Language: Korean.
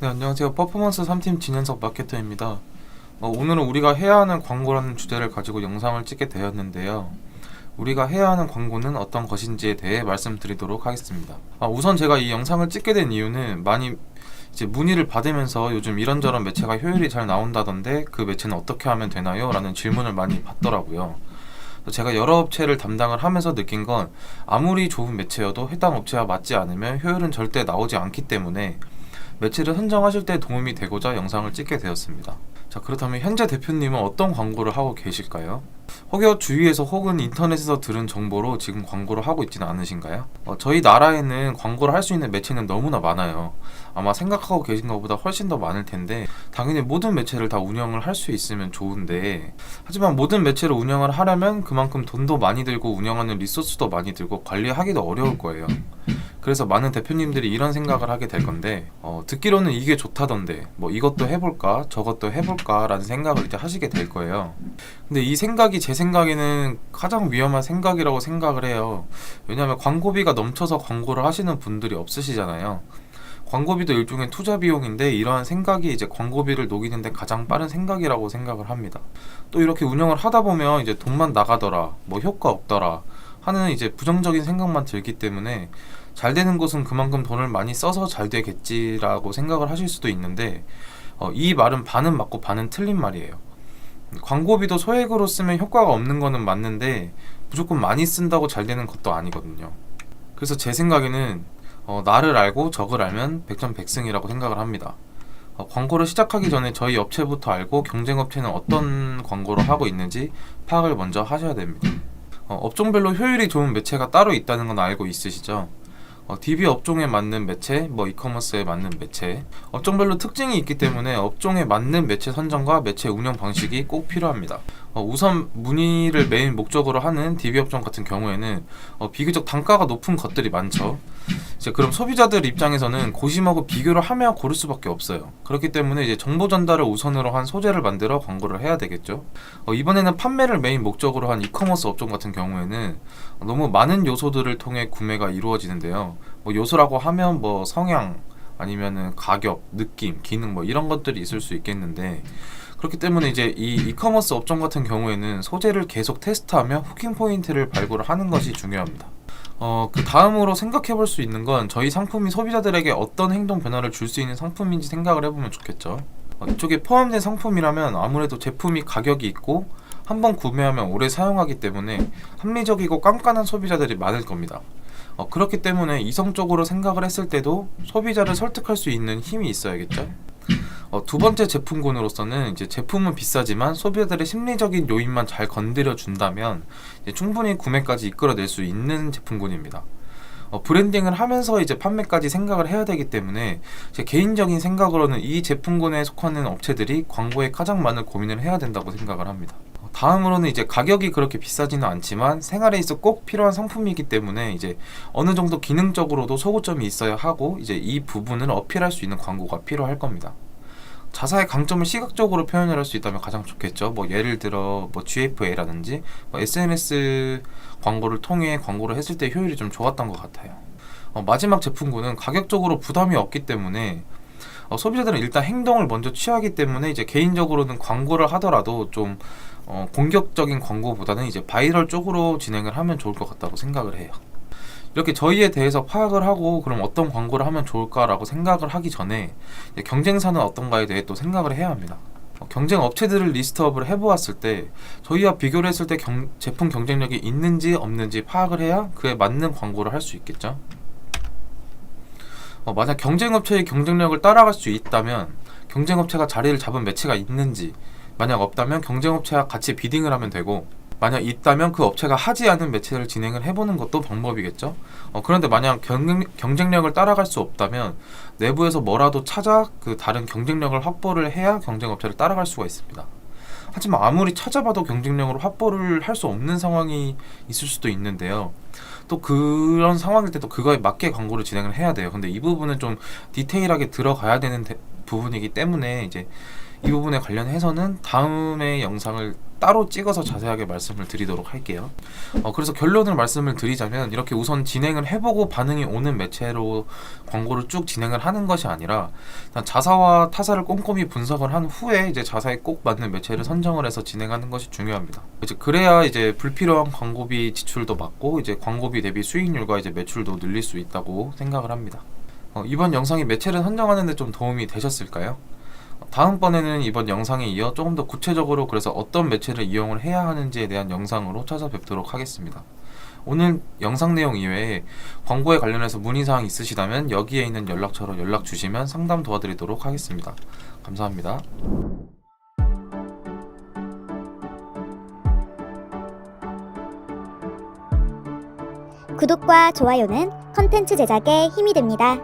네, 안녕하세요. 퍼포먼스 3팀 진현석 마케터입니다. 오늘은 우리가 해야 하는 광고라는 주제를 가지고 영상을 찍게 되었는데요. 우리가 해야 하는 광고는 어떤 것인지에 대해 말씀드리도록 하겠습니다. 우선 제가 이 영상을 찍게 된 이유는 많이 이제 문의를 받으면서 요즘 이런저런 매체가 효율이 잘 나온다던데 그 매체는 어떻게 하면 되나요? 라는 질문을 많이 받더라고요. 제가 여러 업체를 담당을 하면서 느낀 건 아무리 좋은 매체여도 해당 업체와 맞지 않으면 효율은 절대 나오지 않기 때문에 매체를 선정하실 때 도움이 되고자 영상을 찍게 되었습니다. 자, 그렇다면 현재 대표님은 어떤 광고를 하고 계실까요? 혹여 주위에서 혹은 인터넷에서 들은 정보로 지금 광고를 하고 있지는 않으신가요? 저희 나라에는 광고를 할 수 있는 매체는 너무나 많아요. 아마 생각하고 계신 것보다 훨씬 더 많을 텐데 당연히 모든 매체를 다 운영을 할 수 있으면 좋은데, 하지만 모든 매체를 운영을 하려면 그만큼 돈도 많이 들고 운영하는 리소스도 많이 들고 관리하기도 어려울 거예요. 그래서 많은 대표님들이 이런 생각을 하게 될 건데, 듣기로는 이게 좋다던데 뭐 이것도 해볼까 저것도 해볼까 라는 생각을 이제 하시게 될 거예요. 근데 이 생각이 제 생각에는 가장 위험한 생각이라고 생각을 해요. 왜냐하면 광고비가 넘쳐서 광고를 하시는 분들이 없으시잖아요. 광고비도 일종의 투자 비용인데 이러한 생각이 이제 광고비를 녹이는데 가장 빠른 생각이라고 생각을 합니다. 또 이렇게 운영을 하다 보면 이제 돈만 나가더라, 뭐 효과 없더라 하는 이제 부정적인 생각만 들기 때문에 잘 되는 곳은 그만큼 돈을 많이 써서 잘 되겠지라고 생각을 하실 수도 있는데, 이 말은 반은 맞고 반은 틀린 말이에요. 광고비도 소액으로 쓰면 효과가 없는 거는 맞는데 무조건 많이 쓴다고 잘 되는 것도 아니거든요. 그래서 제 생각에는 나를 알고 적을 알면 백전백승이라고 생각을 합니다. 광고를 시작하기 전에 저희 업체부터 알고 경쟁업체는 어떤 광고를 하고 있는지 파악을 먼저 하셔야 됩니다. 업종별로 효율이 좋은 매체가 따로 있다는 건 알고 있으시죠? DB 업종에 맞는 매체, 뭐 이커머스에 맞는 매체, 업종별로 특징이 있기 때문에 업종에 맞는 매체 선정과 매체 운영 방식이 꼭 필요합니다. 우선 문의를 메인 목적으로 하는 DB 업종 같은 경우에는 비교적 단가가 높은 것들이 많죠. 이제 그럼 소비자들 입장에서는 고심하고 비교를 하며 고를 수밖에 없어요. 그렇기 때문에 이제 정보 전달을 우선으로 한 소재를 만들어 광고를 해야 되겠죠. 이번에는 판매를 메인 목적으로 한 이커머스 업종 같은 경우에는 너무 많은 요소들을 통해 구매가 이루어지는데요. 뭐 요소라고 하면 뭐 성향, 아니면은 가격, 느낌, 기능 뭐 이런 것들이 있을 수 있겠는데, 그렇기 때문에 이제 이 이커머스 업종 같은 경우에는 소재를 계속 테스트하며 후킹 포인트를 발굴을 하는 것이 중요합니다. 그 다음으로 생각해 볼 수 있는 건 저희 상품이 소비자들에게 어떤 행동 변화를 줄 수 있는 상품인지 생각을 해보면 좋겠죠. 이쪽에 포함된 상품이라면 아무래도 제품이 가격이 있고 한번 구매하면 오래 사용하기 때문에 합리적이고 깐깐한 소비자들이 많을 겁니다. 그렇기 때문에 이성적으로 생각을 했을 때도 소비자를 설득할 수 있는 힘이 있어야겠죠. 두 번째 제품군으로서는 이제 제품은 비싸지만 소비자들의 심리적인 요인만 잘 건드려 준다면 충분히 구매까지 이끌어낼 수 있는 제품군입니다. 브랜딩을 하면서 이제 판매까지 생각을 해야 되기 때문에 제 개인적인 생각으로는 이 제품군에 속하는 업체들이 광고에 가장 많은 고민을 해야 된다고 생각을 합니다. 다음으로는 이제 가격이 그렇게 비싸지는 않지만 생활에 있어 꼭 필요한 상품이기 때문에 이제 어느 정도 기능적으로도 소구점이 있어야 하고 이제 이 부분을 어필할 수 있는 광고가 필요할 겁니다. 자사의 강점을 시각적으로 표현을 할 수 있다면 가장 좋겠죠. 뭐 예를 들어 뭐 GFA라든지 뭐 SNS 광고를 통해 광고를 했을 때 효율이 좀 좋았던 것 같아요. 마지막 제품군은 가격적으로 부담이 없기 때문에 소비자들은 일단 행동을 먼저 취하기 때문에 이제 개인적으로는 광고를 하더라도 좀 공격적인 광고보다는 이제 바이럴 쪽으로 진행을 하면 좋을 것 같다고 생각을 해요. 이렇게 저희에 대해서 파악을 하고 그럼 어떤 광고를 하면 좋을까라고 생각을 하기 전에 경쟁사는 어떤가에 대해 또 생각을 해야 합니다. 경쟁 업체들을 리스트업을 해보았을 때 저희와 비교를 했을 때 제품 경쟁력이 있는지 없는지 파악을 해야 그에 맞는 광고를 할 수 있겠죠. 만약 경쟁업체의 경쟁력을 따라갈 수 있다면 경쟁업체가 자리를 잡은 매체가 있는지, 만약 없다면 경쟁업체와 같이 비딩을 하면 되고, 만약 있다면 그 업체가 하지 않은 매체를 진행을 해보는 것도 방법이겠죠. 그런데 만약 경쟁력을 따라갈 수 없다면 내부에서 뭐라도 찾아 그 다른 경쟁력을 확보를 해야 경쟁업체를 따라갈 수가 있습니다. 하지만 아무리 찾아봐도 경쟁력으로 확보를 할 수 없는 상황이 있을 수도 있는데요. 또 그런 상황일 때도 그거에 맞게 광고를 진행을 해야 돼요. 근데 이 부분은 좀 디테일하게 들어가야 되는 부분이기 때문에 이제 이 부분에 관련해서는 다음의 영상을 따로 찍어서 자세하게 말씀을 드리도록 할게요. 그래서 결론을 말씀을 드리자면 이렇게 우선 진행을 해보고 반응이 오는 매체로 광고를 쭉 진행을 하는 것이 아니라 자사와 타사를 꼼꼼히 분석을 한 후에 이제 자사에 꼭 맞는 매체를 선정을 해서 진행하는 것이 중요합니다. 이제 그래야 이제 불필요한 광고비 지출도 막고 이제 광고비 대비 수익률과 이제 매출도 늘릴 수 있다고 생각을 합니다. 이번 영상이 매체를 선정하는 데 좀 도움이 되셨을까요? 다음번에는 이번 영상에 이어 조금 더 구체적으로 그래서 어떤 매체를 이용을 해야 하는지에 대한 영상으로 찾아뵙도록 하겠습니다. 오늘 영상 내용 이외에 광고에 관련해서 문의사항 있으시다면 여기에 있는 연락처로 연락 주시면 상담 도와드리도록 하겠습니다. 감사합니다. 구독과 좋아요는 컨텐츠 제작에 힘이 됩니다.